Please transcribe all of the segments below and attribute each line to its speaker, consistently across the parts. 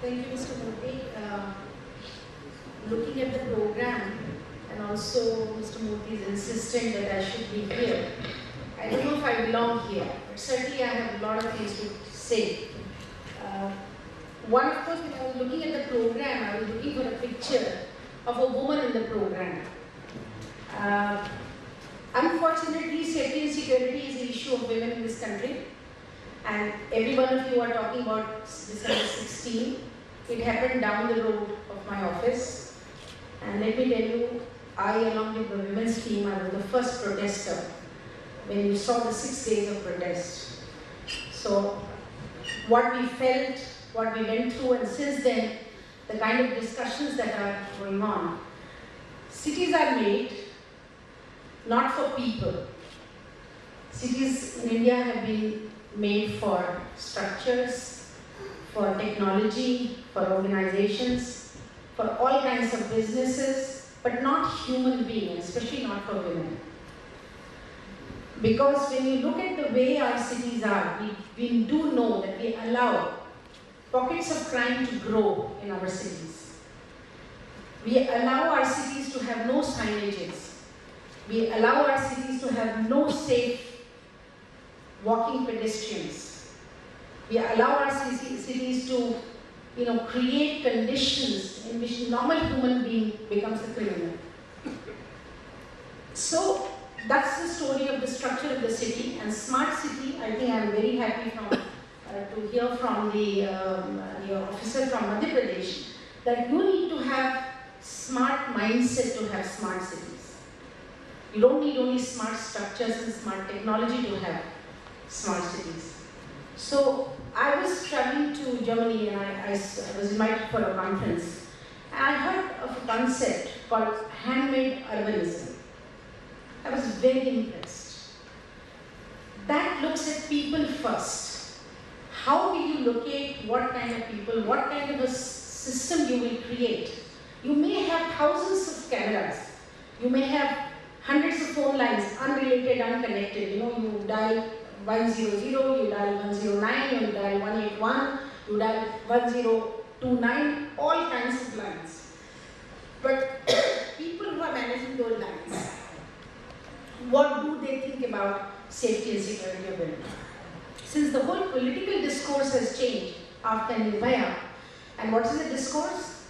Speaker 1: Thank you, Mr. Murthy. Looking at the program and also Mr. Murthy's insistent that I should be here. I don't know if I belong here, but certainly I have a lot of things to say. One, of course, when I was looking at the program, I was looking for a picture of a woman in the program. Unfortunately, safety and security is the issue of women in this country. And every one of you are talking about December 16. It happened down the road of my office. And let me tell you, I, along with the women's team, I was the first protester when we saw the 6 days of protest. So what we felt, what we went through, and since then, the kind of discussions that are going on. Cities are made not for people. Cities in India have been made for structures, for technology, for organizations, for all kinds of businesses, but not human beings, especially not for women. Because when you look at the way our cities are, we do know that we allow pockets of crime to grow in our cities. We allow our cities to have no signages. We allow our cities to have no safe walking pedestrians. We allow our cities to, create conditions in which normal human being becomes a criminal. So that's the story of the structure of the city. And smart city, I think I'm very happy to hear from the officer from Madhya Pradesh that you need to have smart mindset to have smart cities. You don't need only smart structures and smart technology to have smart cities. So I was traveling to Germany and I was invited for a conference. And I heard of a concept called handmade urbanism. I was very impressed. That looks at people first. How will you locate what kind of people, what kind of a system you will create? You may have thousands of cameras. You may have hundreds of phone lines, unrelated, unconnected. You dial 100, you dial 109, you dial 181, you dial 1029, all kinds of lines. But people who are managing those lines, what do they think about safety and security of women? Since the whole political discourse has changed after Nirbhaya, and what is the discourse?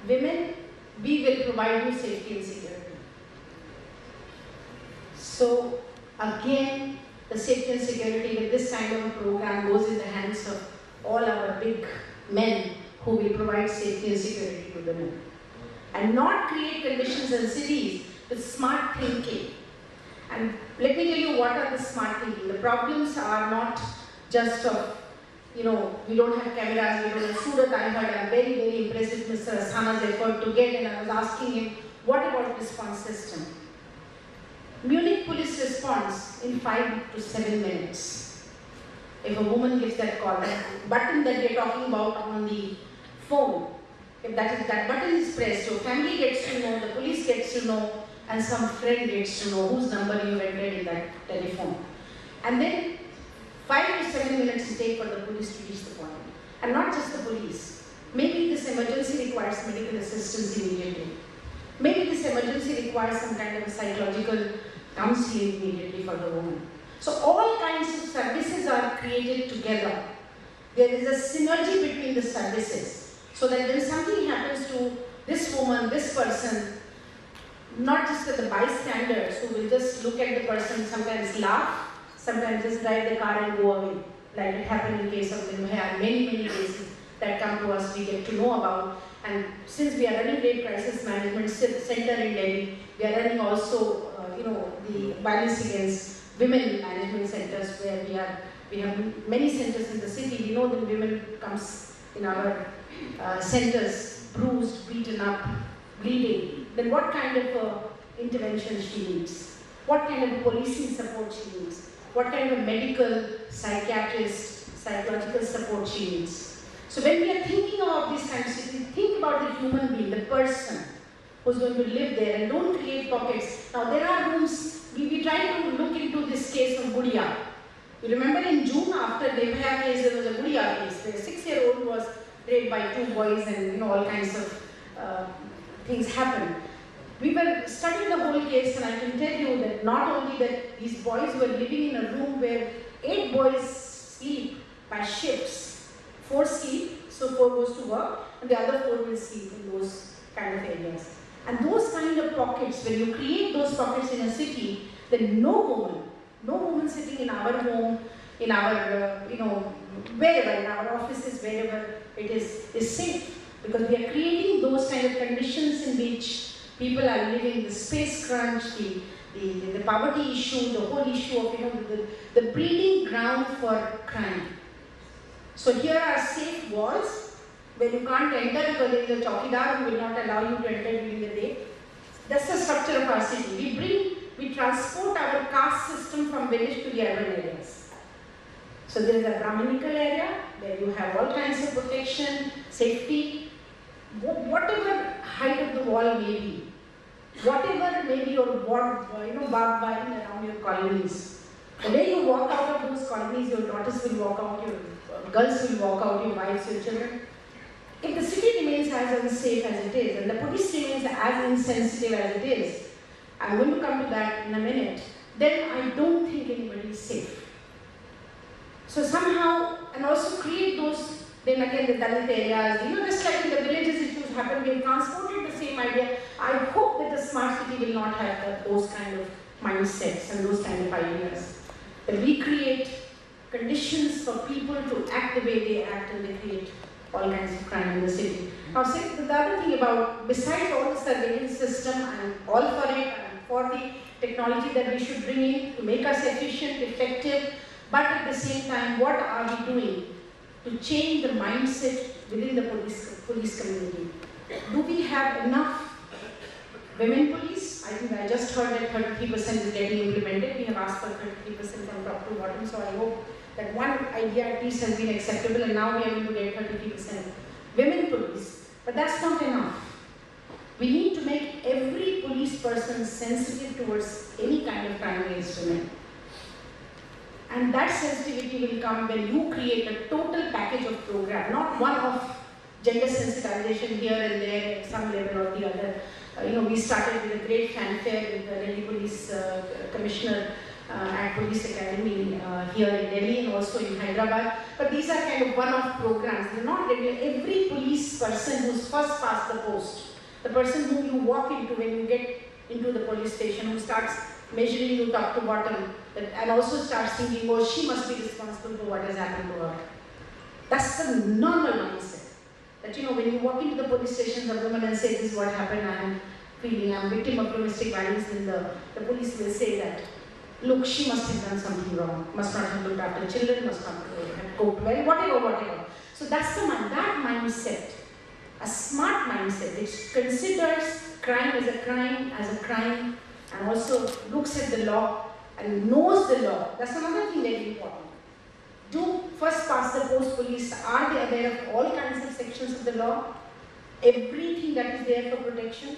Speaker 1: Women, we will provide you safety and security. So again, the safety and security with this kind of a program goes in the hands of all our big men who will provide safety and security to women. And not create conditions in cities with smart thinking. And let me tell you what are the smart thinking. The problems are not just of, we don't have cameras, we don't have Surat. I heard I'm very, very impressed with Mr. Asthana's effort to get, and I was asking him, what about response system? Munich police responds in 5 to 7 minutes. If a woman gives that call, that button that they're talking about on the phone, if that button is pressed, your family gets to know, the police gets to know, and some friend gets to know whose number you entered in that telephone. And then 5 to 7 minutes it takes for the police to reach the point. And not just the police. Maybe this emergency requires medical assistance immediately. Maybe this emergency requires some kind of a psychological counseling immediately for the woman. So all kinds of services are created together. There is a synergy between the services. So that when something happens to this woman, this person, not just the bystanders who will just look at the person, sometimes laugh, sometimes just drive the car and go away. Like it happened in case of Nirbhaya, many, many cases that come to us we get to know about. And since we are running Rape Crisis Management Center in Delhi, we are running also, the violence against women management centers where we have many centers in the city. We know that women comes in our centers bruised, beaten up, bleeding. Then what kind of intervention she needs? What kind of policing support she needs? What kind of medical, psychiatrist, psychological support she needs? So when we are thinking about these kinds of things, think about the human being, the person who's going to live there, and don't create pockets. Now there are rooms, we try to look into this case of Gudiya. You remember in June after Nirbhaya case, there was a Gudiya case where a 6-year-old was raped by 2 boys and all kinds of things happened. We were studying the whole case, and I can tell you that not only that these boys were living in a room where 8 boys sleep by shifts. 4 sleep, so 4 goes to work, and the other 4 will sleep in those kind of areas. And those kind of pockets, when you create those pockets in a city, then no woman sitting in our home, in our, wherever, in our offices, wherever it is safe. Because we are creating those kind of conditions in which people are living, the space crunch, the poverty issue, the whole issue of, the breeding ground for crime. So here are safe walls where you can't enter because there is a chowkidar who will not allow you to enter during the day. That's the structure of our city. We transport our caste system from village to the urban areas. So there is a Brahminical area where you have all kinds of protection, safety, whatever height of the wall may be, whatever may be your barbed wire around your colonies. The day you walk out of those colonies, your daughters will walk out, your girls will walk out, your wives, your children. If the city remains as unsafe as it is, and the police remains as insensitive as it is, I'm going to come to that in a minute, then I don't think anybody is safe. So somehow, and also create those, then again the Dalit areas, just like in the villages issues happen, we have transported the same idea. I hope that the smart city will not have those kind of mindsets and those kind of ideas. That we create conditions for people to act the way they act, and they create all kinds of crime in the city. Now, the other thing about, besides all the surveillance system, I'm all for it, I'm for the technology that we should bring in to make us efficient, effective, but at the same time, what are we doing to change the mindset within the police community? Do we have enough women police? I think I just heard that 33% is getting implemented. We have asked for 33% from top to bottom, so I hope that one idea at least has been acceptable, and now we are going to get 33% women police. But that's not enough. We need to make every police person sensitive towards any kind of crime against women. And that sensitivity will come when you create a total package of program, not one of gender sensitization here and there at some level or the other. We started with a great fanfare with the Delhi Police Commissioner at Police Academy here in Delhi and also in Hyderabad. But these are kind of one-off programs. They're not regular. Every police person who's first past the post, the person who you walk into when you get into the police station, who starts measuring you top to bottom, and also starts thinking, oh, she must be responsible for what has happened to her. That's the normal mindset. That when you walk into the police station, the woman and say, this is what happened, I'm victim of domestic violence, then the police will say that, look, she must have done something wrong, must not have looked after children, must not have coped well, whatever. So that's that mindset, a smart mindset which considers crime as a crime, and also looks at the law and knows the law. That's another thing very important. Do first past the post police, are they aware of all kinds of sections of the law? Everything that is there for protection?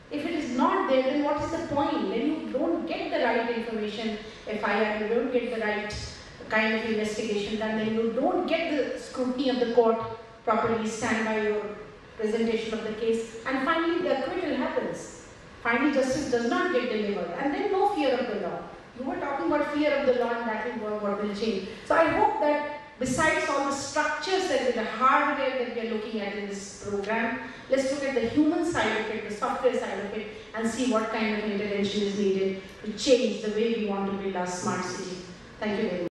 Speaker 1: If it is not there, then what is the point? Then you don't get the right information, FIR, you don't get the right kind of investigation done, then you don't get the scrutiny of the court properly, stand by your presentation of the case, and finally the acquittal happens. Finally justice does not get delivered, and then no fear of the law. You were talking about fear of the law, and that will work, what will change. So I hope that besides all the structures that the hardware that we are looking at in this program, let's look at the human side of it, the software side of it, and see what kind of intervention is needed to change the way we want to build our smart city. Thank you very much.